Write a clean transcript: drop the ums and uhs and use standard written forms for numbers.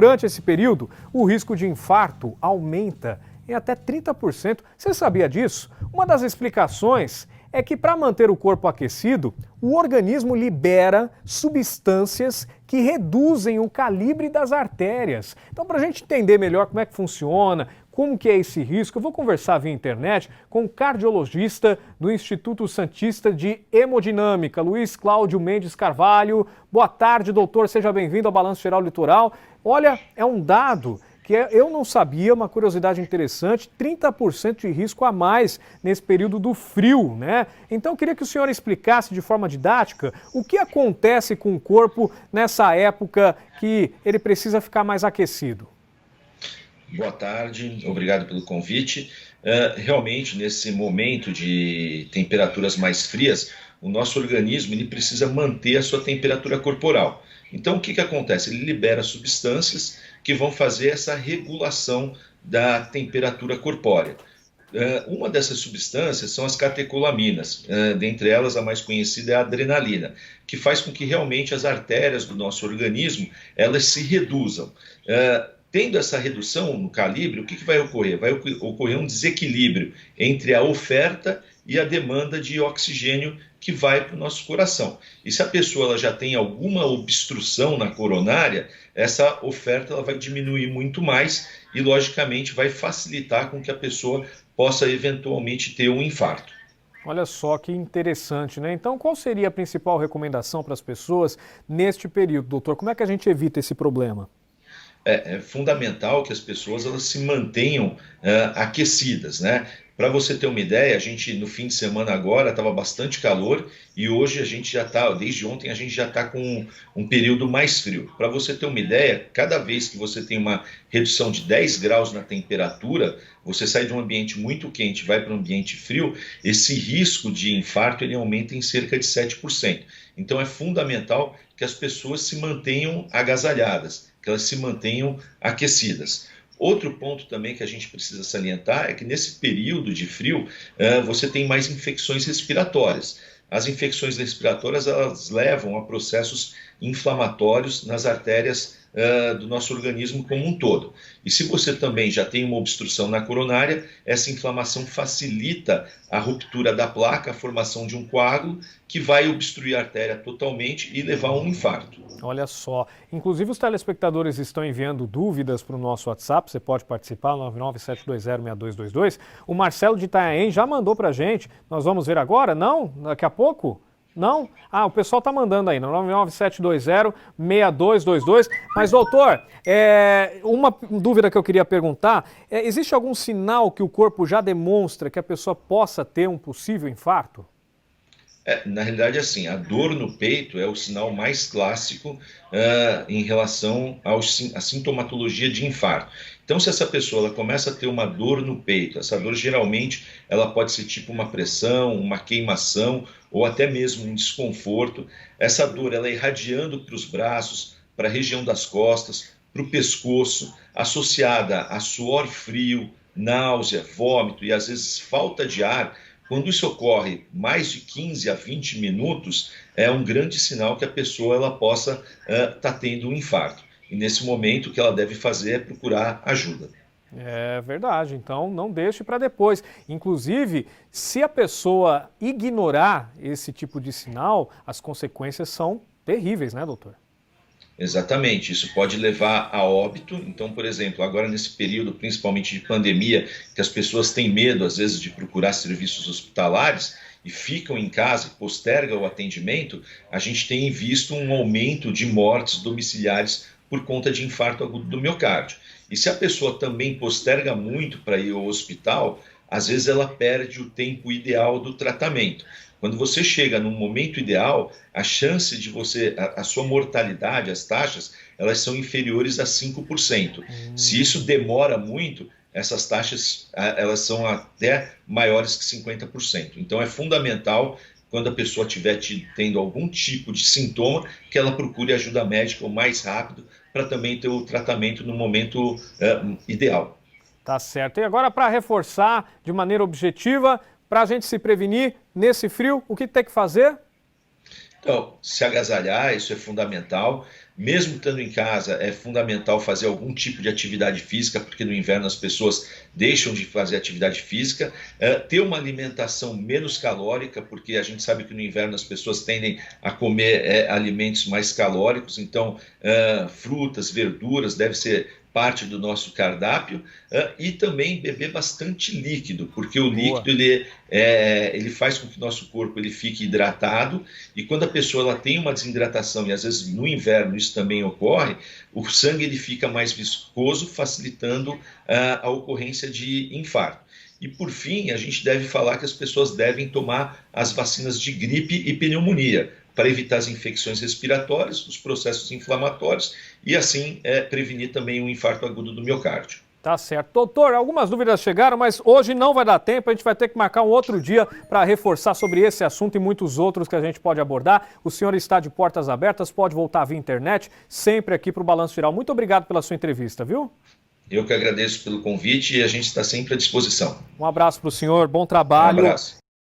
Durante esse período, o risco de infarto aumenta em até 30%. Você sabia disso? Uma das explicações é que, para manter o corpo aquecido, o organismo libera substâncias que reduzem o calibre das artérias. Então, para a gente entender melhor como é que funciona, como que é esse risco, eu vou conversar via internet com o cardiologista do Instituto Santista de Hemodinâmica, Luiz Cláudio Mendes Carvalho. Boa tarde, doutor, seja bem-vindo ao Balanço Geral Litoral. Olha, é um dado que eu não sabia, uma curiosidade interessante, 30% de risco a mais nesse período do frio, né? Então, eu queria que o senhor explicasse de forma didática o que acontece com o corpo nessa época que ele precisa ficar mais aquecido. Boa tarde, obrigado pelo convite. Realmente, nesse momento de temperaturas mais frias, o nosso organismo ele precisa manter a sua temperatura corporal. Então, o que acontece? Ele libera substâncias que vão fazer essa regulação da temperatura corpórea. Uma dessas substâncias são as catecolaminas, dentre elas a mais conhecida é a adrenalina, que faz com que realmente as artérias do nosso organismo elas se reduzam. Tendo essa redução no calibre, o que vai ocorrer? Vai ocorrer um desequilíbrio entre a oferta e a demanda de oxigênio que vai para o nosso coração. E se a pessoa ela já tem alguma obstrução na coronária, essa oferta ela vai diminuir muito mais e, logicamente, vai facilitar com que a pessoa possa eventualmente ter um infarto. Olha só que interessante, né? Então, qual seria a principal recomendação para as pessoas neste período, doutor? Como é que a gente evita esse problema? É fundamental que as pessoas elas se mantenham aquecidas, né? Para você ter uma ideia, a gente no fim de semana agora estava bastante calor e hoje a gente já está, desde ontem a gente já está com um período mais frio. Para você ter uma ideia, cada vez que você tem uma redução de 10 graus na temperatura, você sai de um ambiente muito quente e vai para um ambiente frio, esse risco de infarto ele aumenta em cerca de 7%. Então é fundamental que as pessoas se mantenham agasalhadas, que elas se mantenham aquecidas. Outro ponto também que a gente precisa salientar é que nesse período de frio você tem mais infecções respiratórias. As infecções respiratórias elas levam a processos inflamatórios nas artérias do nosso organismo como um todo. E se você também já tem uma obstrução na coronária, essa inflamação facilita a ruptura da placa, a formação de um coágulo que vai obstruir a artéria totalmente e levar a um infarto. Olha só, inclusive os telespectadores estão enviando dúvidas para o nosso WhatsApp, você pode participar, 997206222. O Marcelo de Itanhaém já mandou para a gente, nós vamos ver agora? Não? Daqui a pouco? Não? Ah, o pessoal está mandando aí, 997206222. Mas, doutor, uma dúvida que eu queria perguntar, existe algum sinal que o corpo já demonstra que a pessoa possa ter um possível infarto? Na realidade, assim, a dor no peito é o sinal mais clássico em relação à sintomatologia de infarto. Então, se essa pessoa ela começa a ter uma dor no peito, essa dor geralmente ela pode ser tipo uma pressão, uma queimação ou até mesmo um desconforto. Essa dor ela é irradiando para os braços, para a região das costas, para o pescoço, associada a suor frio, náusea, vômito e às vezes falta de ar. Quando isso ocorre mais de 15 a 20 minutos, é um grande sinal que a pessoa ela possa estar tendo um infarto. E nesse momento o que ela deve fazer é procurar ajuda. É verdade, então não deixe para depois. Inclusive, se a pessoa ignorar esse tipo de sinal, as consequências são terríveis, né, doutor? Exatamente, isso pode levar a óbito. Então, por exemplo, agora nesse período, principalmente de pandemia, que as pessoas têm medo, às vezes, de procurar serviços hospitalares e ficam em casa e postergam o atendimento, a gente tem visto um aumento de mortes domiciliares por conta de infarto agudo do miocárdio. E se a pessoa também posterga muito para ir ao hospital, às vezes ela perde o tempo ideal do tratamento. Quando você chega num momento ideal, a chance de você, a sua mortalidade, as taxas, elas são inferiores a 5%. Se isso demora muito, essas taxas elas são até maiores que 50%. Então é fundamental, quando a pessoa estiver tendo algum tipo de sintoma, que ela procure ajuda médica o mais rápido para também ter o tratamento no momento ideal. Tá certo. E agora, para reforçar de maneira objetiva, para a gente se prevenir nesse frio, o que tem que fazer? Então, se agasalhar, isso é fundamental. mesmo estando em casa, é fundamental fazer algum tipo de atividade física, porque no inverno as pessoas deixam de fazer atividade física, ter uma alimentação menos calórica, porque a gente sabe que no inverno as pessoas tendem a comer alimentos mais calóricos, então frutas, verduras, deve ser parte do nosso cardápio, e também beber bastante líquido, porque o líquido ele faz com que o nosso corpo ele fique hidratado, e quando a pessoa ela tem uma desidratação, e às vezes no inverno isso também ocorre, o sangue ele fica mais viscoso, facilitando a ocorrência de infarto. E por fim, a gente deve falar que as pessoas devem tomar as vacinas de gripe e pneumonia, para evitar as infecções respiratórias, os processos inflamatórios e assim prevenir também um infarto agudo do miocárdio. Tá certo. Doutor, algumas dúvidas chegaram, mas hoje não vai dar tempo, a gente vai ter que marcar um outro dia para reforçar sobre esse assunto e muitos outros que a gente pode abordar. O senhor está de portas abertas, pode voltar via internet, sempre aqui para o Balanço Geral. Muito obrigado pela sua entrevista, viu? Eu que agradeço pelo convite e a gente está sempre à disposição. Um abraço para o senhor, bom trabalho. Um abraço.